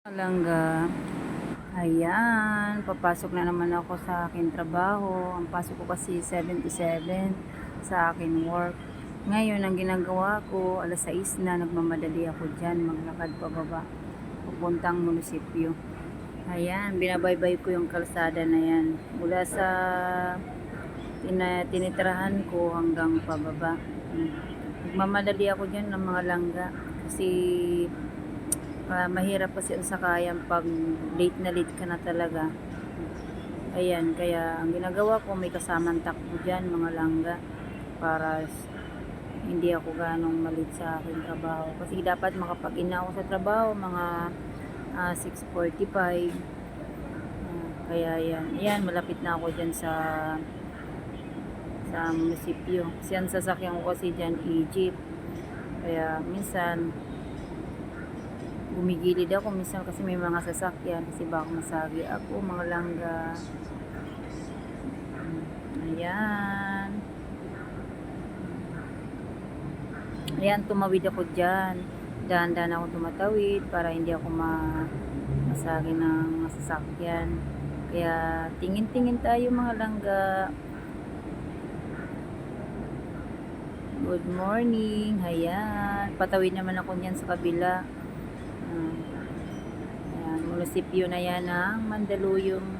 Palangga. Ayan, papasok na naman ako sa aking trabaho. Ang pasok ko kasi 7 to 7 sa aking work. Ngayon, ang ginagawa ko, alas 6 na, nagmamadali ako dyan, maglakad pababa, pupuntang munisipyo. Ayan, binabaybay ko yung kalsada na yan. Mula sa tinitirahan ko hanggang pababa. Nagmamadali ako dyan ng mga langga. Kasi mahirap kasi ang sakayan pag late na late ka na talaga. Ayan, kaya ang ginagawa ko, may kasamang takbo dyan, mga langga, para hindi ako ganong malit sa aking trabaho. Kasi dapat makapag-ina ako sa trabaho, mga 6:45. Kaya ayan, malapit na ako dyan sa munisipyo. Kasi ang sasakyan ko kasi dyan, Egypt. Kaya minsan, gumigilid ako minsan kasi may mga sasakyan kasi baka masagi ako, mga langga. Ayan, tumawid ako dyan, dahan-dahan ako tumatawid para hindi ako masagi ng sasakyan. Kaya tingin-tingin tayo, mga langga. Good morning. Ayan, patawid naman ako niyan sa kabila. Ayan, munisipyo na yan ng Mandaluyong.